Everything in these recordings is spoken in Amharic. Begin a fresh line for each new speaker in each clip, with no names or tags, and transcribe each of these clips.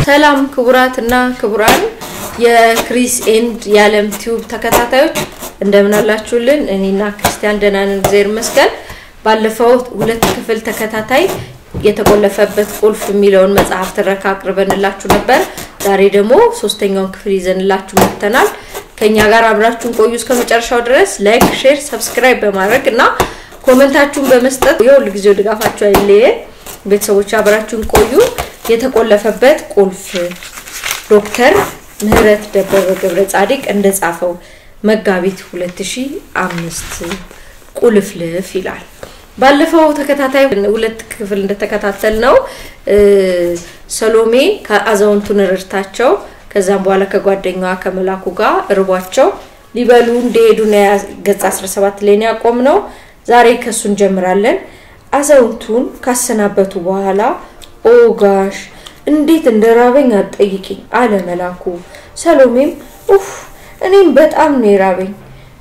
ሰላም ክቡራትና ክቡራን የክሪስ ኤንድ ያለም ቲዩብ ተከታታዮች እንደምን አላችሁልን እኔና ክርስቲያን ደናን እግዚአብሔር ይመስገን ባለፈው ሁለት ክፍል ተከታታይ የተቆለፈበት ቁልፍ የሚለውን መጽሐፍ ተረካክረንላችሁ ነበር ዛሬ ደግሞ ሶስተኛውን ክፍል ይዘንላችሁ መጥተናል ከኛ ጋር አብራችሁን ቆዩ እስከመጨረሻው ድረስ ላይክ ሼር ሰብስክራይብ በማድረግና ኮሜንታችሁን በመስጠት የሁሉ ጊዜው ድጋፋችሁ አይለየ ቤተሰቦች አብራችሁን ቆዩ የተቆለፈበት ቁልፍ ዶክተር ምህረት ደበበ ገብረ ጻዲቅ እንደጻፈው መጋቢት 2005 ቁልፍልፍ ይላል ባለፈው ተከታታይ ሁለት ክፍል እንደተከታተልነው ሰሎሜ ከአዛውንቱ ነርታቸው ከዛም በኋላ ከጓደኛዋ ከመላኩ ጋር ርቧቸው ሊበሉ እንደሄዱ ነው ገጽ 17 ላይ ያቆምነው ዛሬ ከሱን ጀምራለን አዛውንቱን ካሰናበቱ በኋላ ኦጋሽ እንዴት እንደራበኝ አጠይቂኝ አለ መላኩ ሰሎሜም እኔም በጣም ነው የራበኝ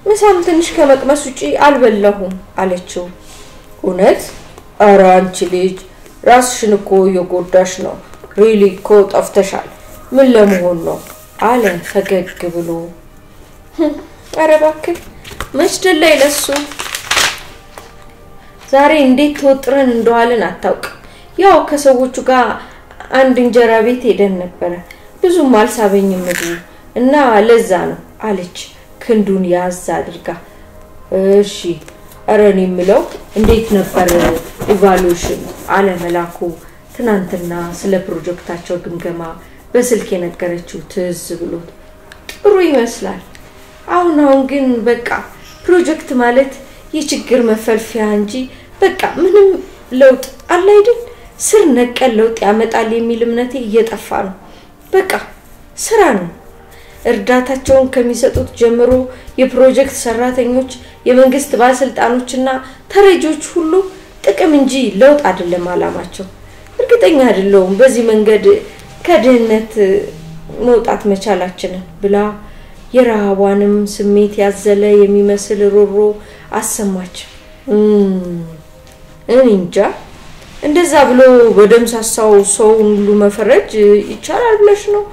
ምሳም ትንሽ ከመቅመስ ውጪ አልበላሁም አለችው እውነት አራንቺ ልጅ ራስሽን እኮ የጎዳሽ ነው ሪሊ እኮ ጠፍተሻል ምን ለመሆን ነው አለ ፈገግ ብሎ አረባክ መስደል ላይ ለሱ ዛሬ እንዴት ተወጥረን እንደዋለን አታውቅ ያው ከሰዎቹ ጋር አንድ እንጀራ ቤት ሄደን ነበር ብዙም አልሳበኝም ምግቡ እና ለዛ ነው አለች ክንዱን ያዝ አድርጋ እሺ አረኒ ምለው እንዴት ነበር ኢቫሉዌሽን አለ መላኩ ትናንትና ስለ ፕሮጀክታቸው ግምገማ በስልክ የነገረችው ትዝ ብሎት ጥሩ ይመስላል አሁን ግን በቃ ፕሮጀክት ማለት የችግር መፈልፊያ እንጂ በቃ ምንም ለውጥ አለ አይደል ስር ነቀል ለውጥ ያመጣል የሚል እምነቴ እየጠፋ ነው በቃ ስራ ነው እርዳታቸውን ከሚሰጡት ጀምሮ የፕሮጀክት ሰራተኞች የመንግስት ባለስልጣኖችና ተረጆች ሁሉ ጥቅም እንጂ ለውጥ አይደለም አላማቸው እርግጠኛ አይደለሁም በዚህ መንገድ ከድህነት መውጣት መቻላችን ብላ የራዋንም ስሜት ያዘለ የሚመስል ሮሮ አሰማች እንጃ እንደዛ ብሎ ወደምሳሳው ሰው ሁሉ መፈረጅ ይቻላል ብለሽ ነው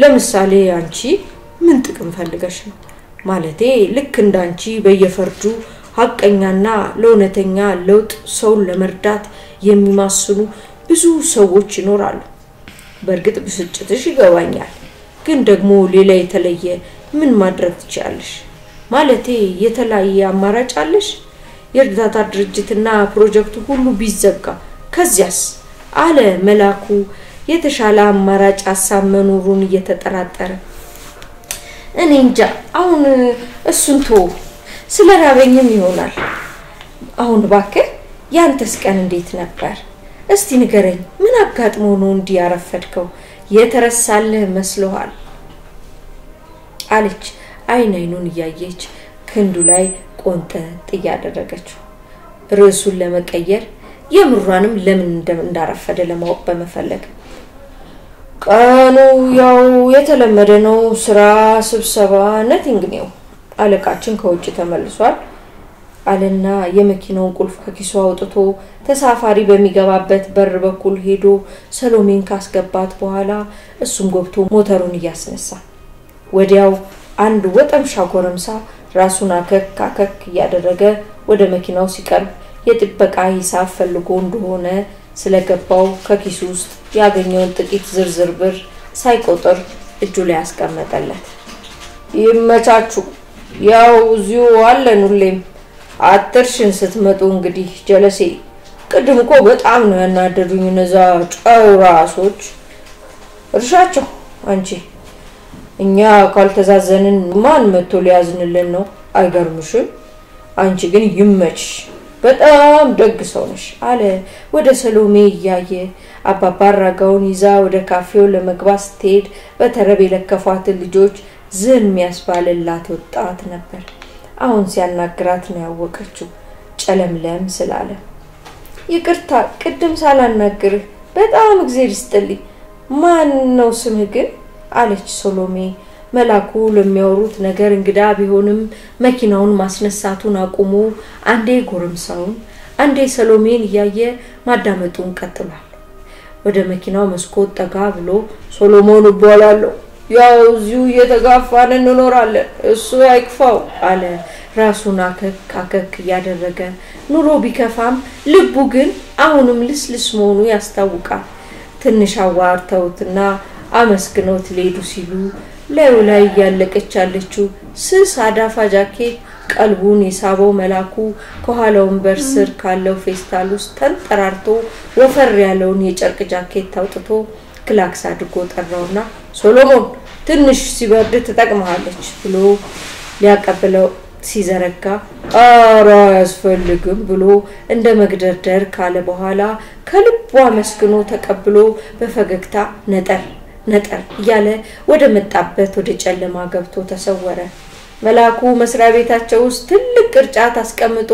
ለምሳሌ አንቺ ምን ጥቅም ፈልገሽ ነው ማለቴ ልክ እንዳንቺ በየፈርጁ ሐቀኛና ለውነተኛ ለውጥ ሰው ለመርዳት የሚማስኑ ብዙ ሰዎች ይኖራሉ በርግጥ ብስጭትሽ ይገባኛል ግን ደግሞ ሌላ የተለየ ምን ማድረግ ትችያለሽ ማለቴ የተለየ አማራጭ አለሽ የእርዳታ ድርጅትና ፕሮጀክቱ ሁሉ ቢዘጋ ከዚያስ አለ መላኩ የተሻለ አማራጭ አሳመኑሩን እየተጠራጠረ እኔ እንጃ አሁን እሱንቶ ስለራበኝም ይሆናል አሁን ባከ ያንተስ ቀን እንዴት ነበር እስቲ ንገረኝ ምን አጋጥሞ ነው እንዲያረፈድከው የተረሳልህ መስሎሃል አለች አይኑን ያየች ክንዱ ላይ ቆንጠጥ ያደረገችው ርዕሱን ለመቀየር የምሯንም ለምን እንዳረፈደ ለማወቅ በመፈለግ ቀኑ ያው የተለመደ ነው ስራ ስብሰባ ነቲንግ ነው አለቃችን ከውጭ ተመልሷል አለና የመኪናውን ቁልፍ ከኪሱ አውጥቶ ተሳፋሪ በሚገባበት በር በኩል ሄዶ ሰሎሜን ካስገባት በኋላ እሱም ገብቶ ሞተሩን ያስነሳ ወዲያው አንድ ወጠምሻ ጎረምሳ ራሱን አከክ ያደረገ ወደ መኪናው ሲቀርብ የጥበቃ ሂሳብ ፈልጎ እንደሆነ ስለገባው ከኪሱ ውስጥ ያገኘውን ጥቂት ዝርዝር ብር ሳይቆጥር እጁ ላይ አስቀመጠለት ይመቻቹ ያው እዚሁ አለን ሁሌም አትርሽን ስትመጡ እንግዲህ ጀለሴ ቅድም እኮ በጣም ነው ያናደዱኝ እነዛ ጫውራሶች እርሻቸው አንቺ እኛ ካልተዛዘንን ማን መጥቶ ሊያዝንልን ነው አይገርምሽም አንቺ ግን ይመች በጣም ደግ ሰው ነሽ አለ ወደ ሰሎሜ ያየ አባባራጋውን ይዛ ወደ ካፌው ለመግባት ስትሄድ በተረብ የለከፏት ልጆች ዝም ያስባልላት ወጣት ነበር አሁን ሲያናግራት ነው ያወቀችው ጨለምለም ስላለ ይቅርታ ቅድም ሳላናግር በጣም እግዚአብሔር ይስጥልኝ ማን ነው ስምህ ግን አለች ሰሎሜ መላኩ ለሚያወሩት ነገር እንግዳ ቢሆንም መኪናውን ማስነሳቱን አቁሞ አንዴ ጎረምሳውን አንዴ ሰሎሜን ያየ ማዳመጡን ቀጥሏል ወደ መኪናው መስኮት ጠጋ ብሎ ሶሎሞን ይባላልው ያው እዚሁ የተጋፋን እንኖራለን እሱ አይክፋው አለ ራሱን አከክ ያደረገ ኑሮ ቢከፋም ልቡ ግን አሁንም ልስልስ መሆኑ ያስታውቃል ትንሽ አዋርተውትና አመስግኖት ሌዱ ሲሉ ላይ ያለቀች ያለችው ስስ አዳፋ ጃኬት ቀልቡን የሳበው መላኩ ከኋላው በርስር ካለው ፌስታል ውስጥ ተንጠራርቶ ወፈር ያለውን የጨርቅ ጃኬት አውጥቶ ክላክስ አድርጎ ጠራውና ሶሎሞን ትንሽ ሲበርድ ተጠቅመሃለች ብሎ ሊያቀበለው ሲዘረጋ አራ ያስፈልግም ብሎ እንደ መግደርደር ካለ በኋላ ከልቡ አመስግኖ ተቀብሎ በፈገግታ ነጠር ያለ ወደ መጣበት ወደ ጨለማ ገብቶ ተሰወረ መላኩ መስሪያ ቤታቸው ውስጥ ትልቅ ቅርጫት አስቀምጦ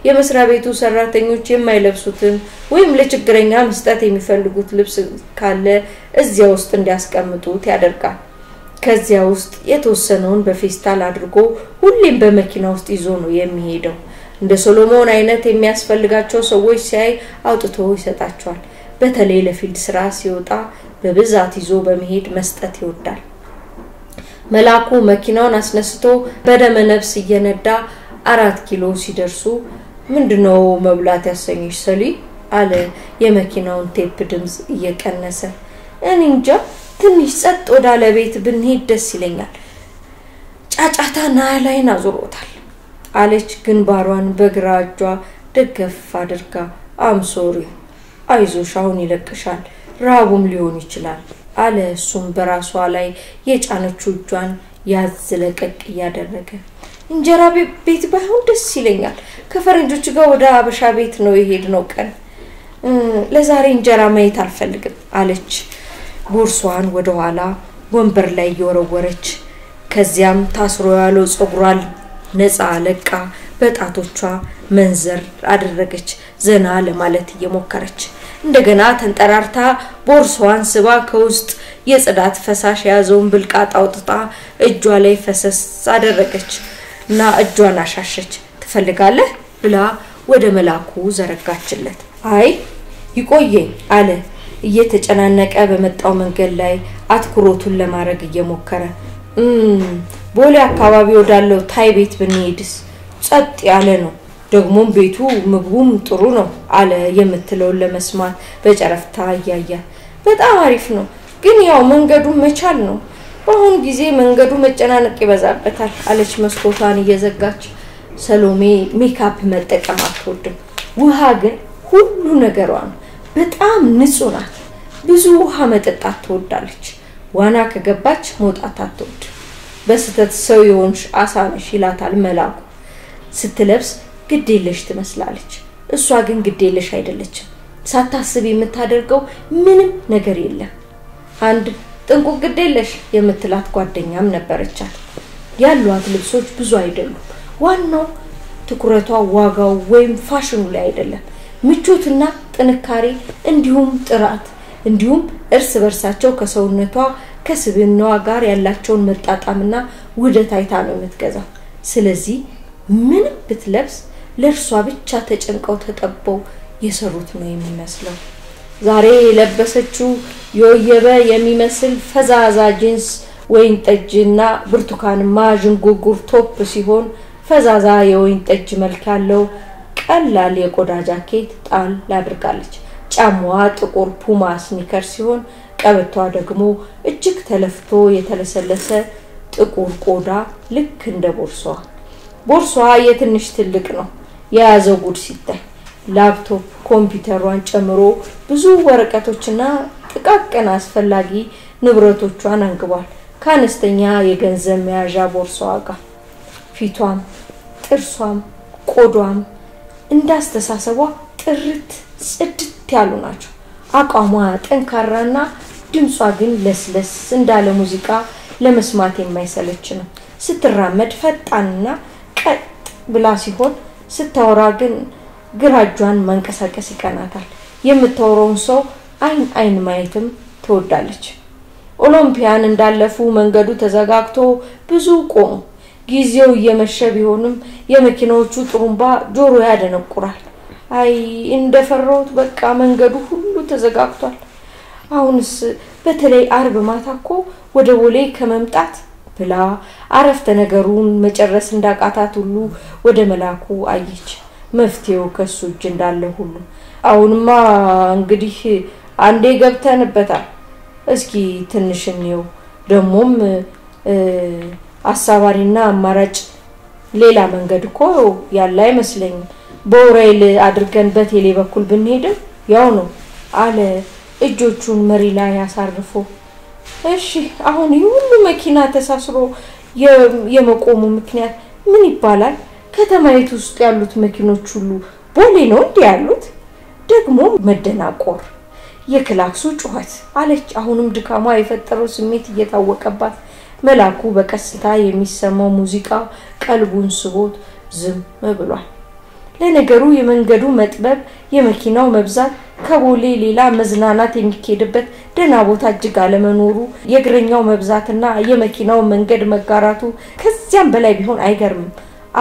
የመስሪያ ቤቱ ሰራተኞች የማይለብሱትን ወይም ለችግረኛ መስጠት የሚፈልጉት ልብስ ካለ እዚያ ውስጥ እንዲያስቀምጡት ያደርጋል ከዚያ ውስጥ የተወሰነውን በፌስታል አድርጎ ሁሌም በመኪና ውስጥ ይዞ ነው የሚሄደው እንደ ሶሎሞን አይነት የሚያስፈልጋቸው ሰዎች ሲያይ አውጥቶ ይሰጣቸዋል በተለይ ለፊልድ ስራ ሲወጣ በብዛት ይዞ በመሄድ መስጠት ይወዳል መላኩ መኪናውን አስነስቶ በደመ ነፍስ እየነዳ 4 ኪሎ ሲደርሱ ምንድነው መብላት ያሰኝሽ ሰሊ አለ የመኪናውን ቴፕ ድምጽ እየቀነሰ እንንጃ ትንሽ ጸጥ ወዳለ ቤት ብንሄድ ደስ ይለኛል ጫጫታና ላይና ዞሮታል አለች ግንባሯን በግራ እጇ ደገፍ አድርጋ አምሶሪ አይዞሽ አሁን ይለቅሻል ራቡም ሊሆን ይችላል አለ እሱም በራሷ ላይ የጫነችው እጇን ያዝለቀቅ ያደረገ እንጀራ ቤት ባይሆን ደስ ይለኛል ከፈረንጆች ጋር ወደ አበሻ ቤት ነው የሄድነው ቀን ለዛሬ እንጀራ ማየት አልፈልግም አለች ቦርሷን ወደ ኋላ ወንበር ላይ እየወረወረች ከዚያም ታስሮ ያለው ጸጉሯን ነፃ ለቃ በጣቶቿ መንዘር አደረገች ዘና ለማለት እየሞከረች እንደገና ተንጠራርታ ቦርሷን ስባ ከውስጥ የጽዳት ፈሳሽ ያዘውን ብልቃጥ አውጥታ እጇ ላይ ፈሰስ አደረገች እና እጇን አሻሸች ትፈልጋለህ ብላ ወደ መላኩ ዘረጋችለት አይ ይቆየኝ አለ እየተጨናነቀ በመጣው መንገድ ላይ አትኩሮቱን ለማድረግ እየሞከረ ቦሌ አካባቢ ወዳለው ታይ ቤት ብንሄድስ ጸጥ ያለ ነው ደግሞም ቤቱ ምግቡም ጥሩ ነው አለ የምትለው ለመስማት በጨረፍታ ያያ በጣም አሪፍ ነው ግን ያው መንገዱ መቻል ነው በአሁን ጊዜ መንገዱ መጨናነቅ ይበዛበታል አለች መስኮቷን እየዘጋች ሰሎሜ ሜካፕ መጠቀም አትወድም ውሃ ግን ሁሉ ነገሯ ነው በጣም ንጹህ ናት ብዙ ውሃ መጠጣት ትወዳለች ዋና ከገባች መውጣት አትወድ በስተት ሰው ይሆንሽ አሳነሽ ይላታል መላኩ ስትለብስ ግዴለሽ ትመስላለች እሷ ግን ግዴለሽ አይደለችም ሳታስብ የምታደርገው ምንም ነገር የለም አንድ ጥንቁቅ ግዴለሽ የምትላት ጓደኛም ነበረቻት ያሏት ልብሶች ብዙ አይደሉም ዋናው ትኩረቷ ዋጋው ወይም ፋሽኑ ላይ አይደለም ምቾትና ጥንካሬ እንዲሁም ጥራት እንዲሁም እርስ በርሳቸው ከሰውነቷ ከስብናዋ ጋር ያላቸውን መጣጣምና ውደት አይታ ነው የምትገዛው ስለዚህ ምን ብትለብስ ለርሷ ብቻ ተጨንቀው ተጠበው የሰሩት ነው የሚመስለው ዛሬ ለበሰችው የወየበ የሚመስል ፈዛዛ ጂንስ ወይን ጠጅና ብርቱካንማ ዥንጉርጉር ቶፕ ሲሆን ፈዛዛ የወይን ጠጅ መልክ ያለው ቀላል የቆዳ ጃኬት ጣል አድርጋለች ጫማዋ ጥቁር ፑማ ስኒከር ሲሆን ቀበቷ ደግሞ እጅግ ተለፍቶ የተለሰለሰ ጥቁር ቆዳ ልክ እንደ ቦርሷ የትንሽ ትልቅ ነው የያዘው ጉድ ሲታይ ላፕቶፕ ኮምፒውተሯን ጨምሮ ብዙ ወረቀቶችና ጥቃቅን አስፈላጊ ንብረቶቿን አንግቧል ካንስተኛ የገንዘብ መያዣ ቦርሷዋ ጋር ፊቷም ጥርሷም ቆዳዋም እንዳስተሳሰቧ ጥርት ጽድት ያሉ ናቸው አቋሟ ጠንካራና ድምጿ ግን ለስለስ እንዳለ ሙዚቃ ለመስማት የማይሰለች ነው ስትራመድ ፈጣንና ቀጥ ብላ ሲሆን ስታወራ ግን ግራጇን መንቀሳቀስ ይቀናታል የምታወራውን ሰው አይን ማየትም ትወዳለች ኦሎምፒያን እንዳለፉ መንገዱ ተዘጋግቶ ብዙ ቆሙ ጊዜው እየመሸ ቢሆንም የመኪናዎቹ ጥሩምባ ጆሮ ያደነቁራል አይ እንደፈራውት በቃ መንገዱ ሁሉ ተዘጋግቷል አሁንስ በተለይ አርብ ማታኮ ወደ ቦሌ ከመምጣት ብላ አረፍተ ነገሩን መጨረስ እንዳቃታት ሁሉ ወደ መላኩ አየች መፍትሄው ከሱ እጅ እንዳለ ሁሉ አሁንማ እንግዲህ አንዴ ገብተንበታል እስኪ ትንሽኔው ደሞም አሳባሪና አማራጭ ሌላ መንገድ እኮ ያለ አይመስለኝም በወሬል አድርገን በቴሌ በኩል ብንሄድ ያው ነው አለ እጆቹን መሪ ላይ ያሳርፎ እሺ አሁን ይሁሉ መኪና ተሳስሮ የመቆሙ ምክንያት ምን ይባላል ከተማይቱ ውስጥ ያሉት መኪኖች ሁሉ ቦሌ ነው እንዴ ያሉት ደግሞ መደናቆር የክላክሱ ጩኸት አለች አሁንም ድካማ የፈጠረው ስሜት እየታወቀባት መላኩ በቀስታ የሚሰማው ሙዚቃ ቀልቡን ስቦት ዝም ብሏል ለነገሩ የመንገዱ መጥበብ የመኪናው መብዛት ከቦሌ ሌላ መዝናናት የሚኬድበት ደና ቦታ እጅግ አለመኖሩ የግረኛው መብዛትና የመኪናው መንገድ መጋራቱ ከዚያም በላይ ቢሆን አይገርምም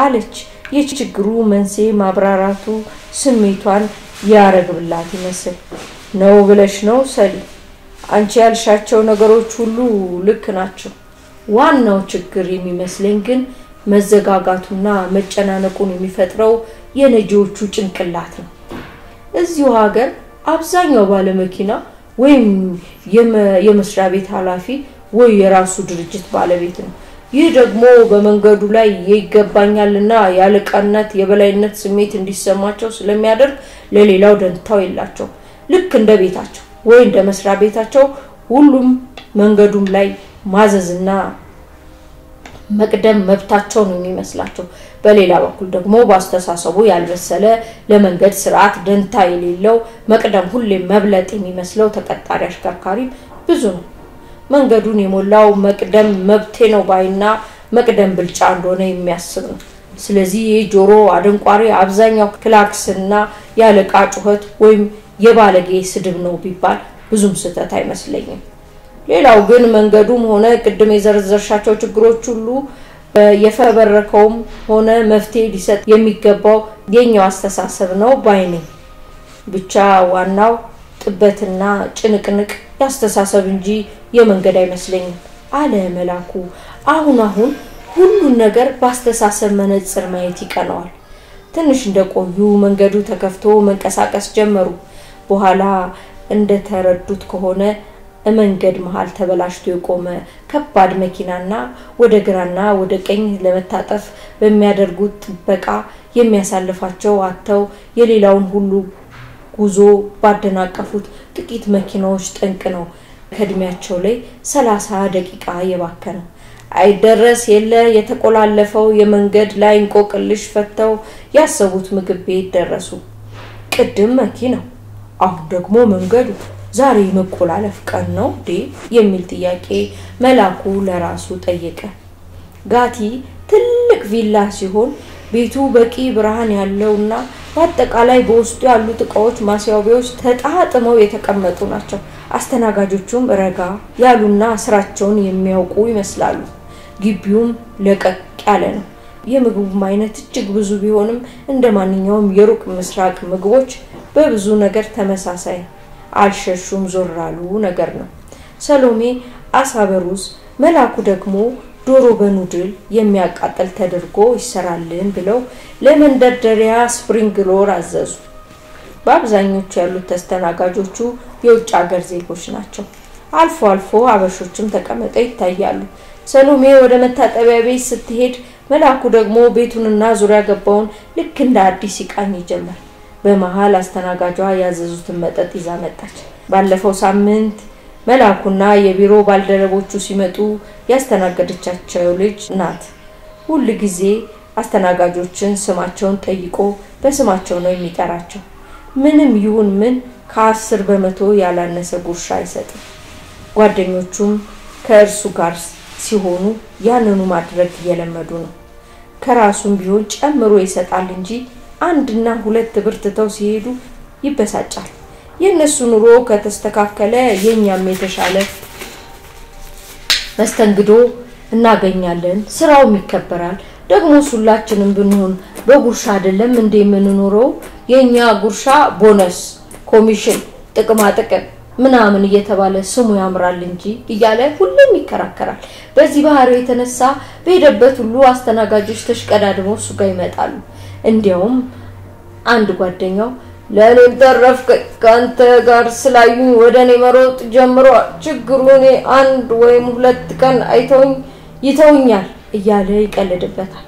አለች የችግሩ መንስኤ ማብራራቱ ስሜቷን ያረግብላት ይመስል ነው ብለሽ ነው ሰሊ አንቺ ያልሻቸው ነገሮች ሁሉ ልክ ናቸው ዋናው ችግር የሚመስለኝ ግን መዘጋጋቱና መጨናነቁን የሚፈጥረው የነጂዎቹ ጭንቅላት ነው እዚሁ ሀገር አብዛኛው ባለመኪና ወይም የመስሪያ ቤት ኃላፊ ወይ የራሱ ድርጅት ባለቤት ነው ይህ ደግሞ በመንገዱ ላይ ይገባኛልና ያለቃነት የበላይነት ስሜት እንዲሰማቸው ስለሚያደርግ ለሌላው ደንታው የላቸው ልክ እንደ ቤታቸው ወይ እንደ መስሪያ ቤታቸው ሁሉም መንገዱም ላይ ማዘዝና መቅደም መብታቸው ነው የሚመስላቸው በሌላ በኩል ደግሞ ባስተሳሰቡ ያልበሰለ ለመንገድ ስርዓት ደንታ የሌለው መቅደም ሁሌ መብለጥ የሚመስለው ተቀጣሪ አሽከርካሪ ብዙ ነው መንገዱን የሞላው መቅደም መብቴ ነው ባይና መቅደም ብልጫ እንደሆነ የሚያስብ ነው ስለዚህ የጆሮ አደንቋሪ አብዛኛው ክላክስና ያለቃ ጩኸት ወይም የባለጌ ስድብ ነው ቢባል ብዙም ስህተት አይመስለኝም ሌላው ግን መንገዱም ሆነ ቅድም የዘርዘርሻቸው ችግሮች ሁሉ የፈበረከውም ሆነ መፍትሄ ሊሰጥ የሚገባው የኛው አስተሳሰብ ነው ባይነኝ ብቻ ዋናው ጥበትና ጭንቅንቅ ያስተሳሰብ እንጂ የመንገድ አይመስለኝም አለ መላኩ አሁን ሁሉ ነገር ባስተሳሰብ መነጽር ማየት ይቀናዋል ትንሽ እንደቆዩ መንገዱ ተከፍቶ መንቀሳቀስ ጀመሩ በኋላ እንደተረዱት ከሆነ መንገድ መሃል ተበላሽቶ የቆመ ከባድ መኪናና ወደ ግራና ወደ ቀኝ ለመታጠፍ በሚያደርጉት ጥበቃ የሚያሳልፋቸው አተው የሌላውን ሁሉ ጉዞ ባደናቀፉት ጥቂት መኪናዎች ጠንቅ ነው ከድሚያቸው ላይ 30 ደቂቃ የባከነ አይደረስ የለ የተቆላለፈው የመንገድ ላይ እንቆቅልሽ ፈተው ያሰቡት ምግብ ቤት ደረሱ ቅድም መኪናው አሁን ደግሞ መንገዱ ዛሬ መቆላለፍ ቀን ነው ዲ የሚል ጥያቄ መላኩ ለራሱ ጠየቀ ጋቲ ትልቅ ቪላ ሲሆን ቤቱ በቂ ብርሃን ያለውና በአጠቃላይ በውስጡ ያሉት ዕቃዎች ማስያቢያዎች ተጣጣመው የተቀመጡ ናቸው አስተናጋጆቹም ረጋ ያሉና ስራቸውን የሚያውቁ ይመስላሉ ግቢውም ለቀቅ ያለ ነው የምግቡ አይነት እጅግ ብዙ ቢሆንም እንደማንኛውም የሩቅ ምስራቅ ምግቦች በብዙ ነገር ተመሳሳይ አልሸሹም ዞራሉ ነገር ነው ሰሎሜ አሳበሩስ መላኩ ደግሞ ዶሮ በኑድል የሚያቃጥል ተደርጎ ይሰራልን ብለው ለመንደርደሪያ ስፕሪንግ ሮል አዘዙ በአብዛኞቹ ያሉት ተስተናጋጆቹ የውጭ ሀገር ዜጎች ናቸው አልፎ አልፎ አበሾችም ተቀመጠው ይታያሉ ሰሎሜ ወደ መታጠቢያ ቤት ስትሄድ መላኩ ደግሞ ቤቱንና ዙሪያ ገባውን ልክ እንደ አዲስ ይቃኝ ጀመር በመሃል አስተናጋጇ ያዘዙትን መጠጥ ይዛ መጣች ባለፈው ሳምንት መላኩና የቢሮ ባልደረቦቹ ሲመጡ ያስተናገደቻቸው ልጅ ናት ሁሉ ጊዜ አስተናጋጆችን ስማቸውን ጠይቆ በስማቸው ነው የሚጠራቸው ምንም ይሁን ምን ከ10 በመቶ ያላነሰ ጉርሻ አይሰጥም ጓደኞቹም ከእርሱ ጋር ሲሆኑ ያንኑ ማድረግ እየለመዱ ነው ከራሱም ቢሆን ጨምሮ ይሰጣል እንጂ አንድና ሁለት ብርትተው ሲሄዱ ይበሳጫል የነሱ ኑሮ ከተስተካከለ የኛም የተሻለ መስተንግዶ እናገኛለን ስራውም ይከበራል ደግሞ ሁላችንም ብንሆን በጉርሻ አይደለም እንደ ምንኖረው የኛ ጉርሻ ቦነስ ኮሚሽን ጥቅማ ጥቅም ምናምን እየተባለ ስሙ ያምራል እንጂ እያለ ሁሉም ይከራከራል በዚህ ባህሪው የተነሳ በሄደበት ሁሉ አስተናጋጆች ተሽቀዳድመው እሱ ጋር ይመጣሉ እንዲያውም አንድ ጓደኛው ለኔም ተረፍከ ካንተ ጋር ስላዩኝ ወደኔ መሮጥ ጀምሮ ችግሩን አንድ ወይም ሁለት ቀን አይተውኝ ይተውኛል እያለ ይቀልድበታል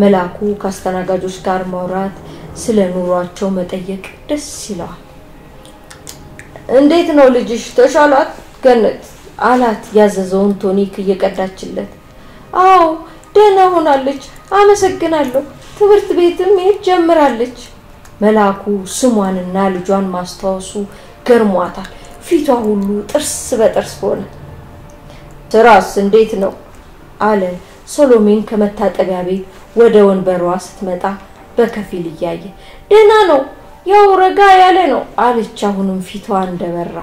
መላኩ ካስተናጋጆች ጋር ማውራት ስለ ኑሯቸው መጠየቅ ደስ ይለዋል እንዴት ነው ልጅሽ ተሻላት ገነት አላት ያዘዘውን ቶኒክ እየቀዳችለት አው ደህና ሆናለች አመሰግናለሁ ትምህርት ቤትም ጀምራለች መላኩ ስሟንና ልጇን ማስተዋወሱ ገርሟታል ፊቷ ሁሉ ጥርስ በጥርስ ሆነ ስራስ እንዴት ነው አለ ሶሎሜን ከመታጠቢያ ቤት ወደ ወንበሯ ስትመጣ በከፊል እያየ ደህና ነው ያው ረጋ ያለ ነው አለች አሁንም ፊቷ እንደበራ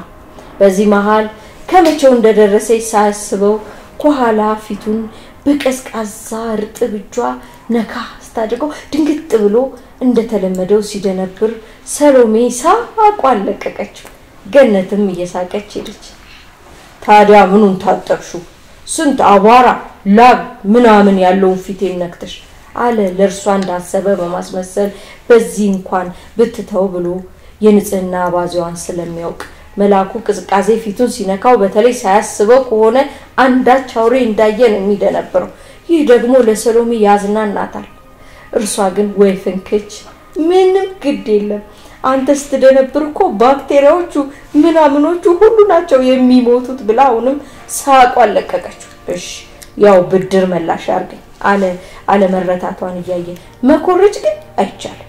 በዚህ መሃል ከመቼው እንደደረሰች ሳያስበው ከኋላ ፊቱን በቀዝቃዛ እርጥብ እጇ ነካ ስታደርገው ድንግጥ ብሎ እንደተለመደው ሲደነብር ሰሎሜ ሳቋለቀቀችው ገነትም እየሳቀች ሄደች ታዲያ ምኑን ታጠብሹ ስንት አቧራ ላብ ምናምን ያለው ፊቴን ነክተሽ አለ ለርሷ እንዳሰበ በማስመሰል በዚህ እንኳን ብትተው ብሎ የንጽህና ባዚዋን ስለሚያውቅ መላኩ ቅዝቃዜ ፊቱን ሲነካው በተለይ ሳያስበው ከሆነ አንዳች አውሬ እንዳየን የሚደነበረው ይህ ደግሞ ለሰሎሜ ያዝናናታል እርሷ ግን ወይ ፍንክች ምንም ግድ የለም አንተ ስትደነብርኮ ባክቴሪያዎቹ ምናምኖቹ ሁሉ ናቸው የሚሞቱት ብላውንም ሳቋለቀቀችው እሺ ያው ብድር መላሽ አርገኝ አለ መረታቷን እያየ መኮረጅ ግን አይቻልም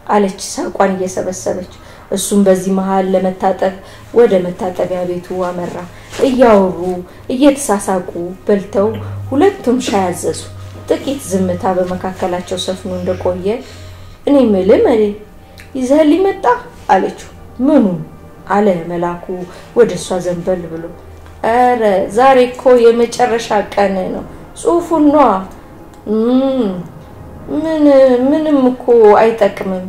አለች ሳቋን እየሰበሰበች እሱም በዚህ መሃል ለመታጠብ ወደ መታጠቢያ ቤቱ አመራ እያወሩ እየተሳሳቁ በልተው ሁለቱም ሻይ አዘዙ ጥቂት ዝምታ በመካከላቸው ሰፍኖ እንደቆየ እኔ ምልመሌ ይዘህልኝ መጣ አለችው ምኑ አለ መላኩ ወደሷ ዘንበል ብሎ አረ ዛሬ እኮ የመጨረሻ ቀን ነው ጽሁፉን ነው ምንም እኮ አይጠቅምም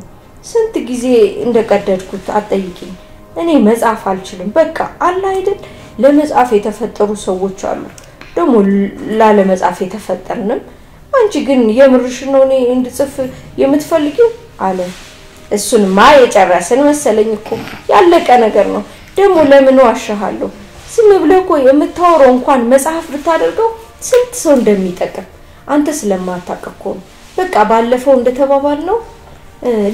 ስንት ጊዜ እንደቀደድኩት አጠይቂኝ እኔ መጻፍ አልችልም በቃ አለ አይደል ለመጻፍ የተፈጠሩ ሰዎች አሉ ደግሞ ላለመጻፍ የተፈጠርንም አንቺ ግን የምርሽ ነው እኔ እንድጽፍ የምትፈልጊው አለ እሱንማ የጨረስን መሰለኝ እኮ ያለቀ ነገር ነው ደግሞ ለምን ዋሻሃለሁ ዝም ብለህ እኮ የምታወራው እንኳን መጽሐፍ ብታደርገው ስንት ሰው እንደሚጠቀም አንተ ስለማታቀቆ በቃ ባለፈው እንደተባባልነው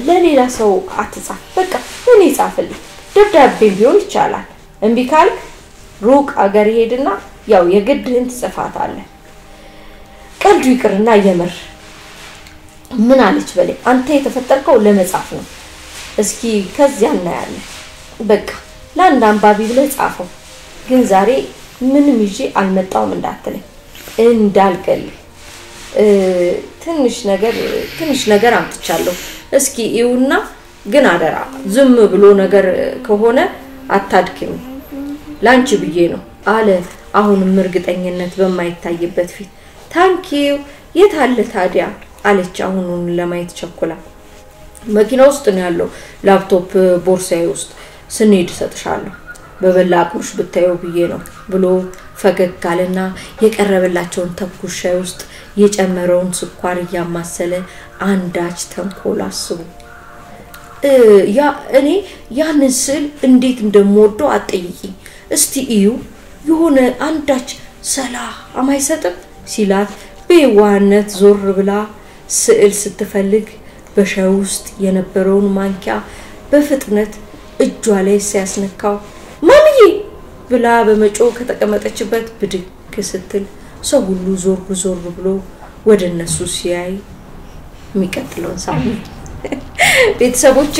ለሌላ ሰው አትጻፍ በቃ እኔ ጻፍልኝ ደብዳቤ ቢሆን ይቻላል እንቢ ካልክ ሩቅ አገር ሄድና ያው የግድህን ትጽፋታለህ ቀልዱ ይቅርና የምር ምን አለች በለ አንተ የተፈጠርከው ለመጻፍ ነው እስኪ ከዚያ እናያለን በቃ ለአንድ አንባቢ ብለህ ጻፈው ግን ዛሬ ምንም ይዤ አልመጣውም እንዳትለኝ እንዳልቀል ትንሽ ነገር አምጥቻለሁ እስኪ ይውና ግን አደራ ዝም ብሎ ነገር ከሆነ አታድክም ላንቺ ብዬ ነው አለ አሁንም እርግጠኝነት በማይታይበት ፊት ታንኪዩ የታለ ታዲያ አለች አሁኑን ለማየት ቸኩላ መኪና ውስጥ ነው ያለው ላፕቶፕ ቦርሳዬ ውስጥ ስንሄድ ሰጥሻለሁ በበላቁሽ ብታዩ ብዬ ነው ብሎ ፈገግታለና የቀረበላቸውን ተኩሻይ ውስጥ የጨመረውን ስኳር ያማሰለ አንዳች ተንኮል አስቡ ያ እኔ ያንን ስል እንዴት እንደምወደው አጠይቂኝ እስቲ እዩ የሆነ አንዳች ሰላም አይሰጥም ሲላት በዋነት ዞር ብላ ስዕል ስትፈልግ በሻይ ውስጥ የነበረውን ማንኪያ በፍጥነት እጇ ላይ ሲያስነካው ማሚዬ ብላ በመጮ ከተቀመጠችበት ብድግ ስትል ሰው ሁሉ ዞር ብሎ ወደነሱ ሲያይ የሚቀጥለውን ሳምንት ቤተሰቦቼ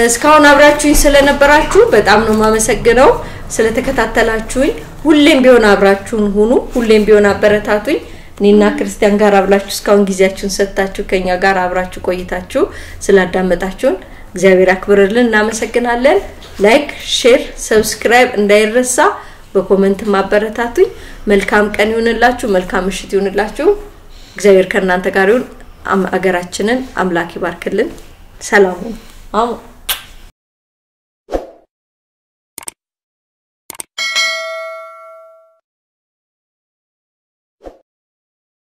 እስካሁን አብራችሁኝ ስለነበራችሁ በጣም ነው ማመሰግነው ስለተከታተላችሁኝ ሁሌም ቢሆን አብራችሁን ሁኑ ሁሌም ቢሆን አበረታቱኝ እኔና ክርስቲያን ጋር አብራችሁ እስካሁን ጊዜያችሁን ሰጣችሁ ከኛ ጋር አብራችሁ ቆይታችሁ ስላዳመጣችሁን እግዚአብሔር አክብርልን እናመሰግናለን ላይክ ሼር ሰብስክራይብ እንዳይረሳ በኮሜንት ማበረታቱኝ መልካም ቀን ይሁንላችሁ መልካም ምሽት ይሁንላችሁ እግዚአብሔር ከእናንተ ጋር ይሁን አገራችንን አምላክ ይባርክልን ሰላም አሜን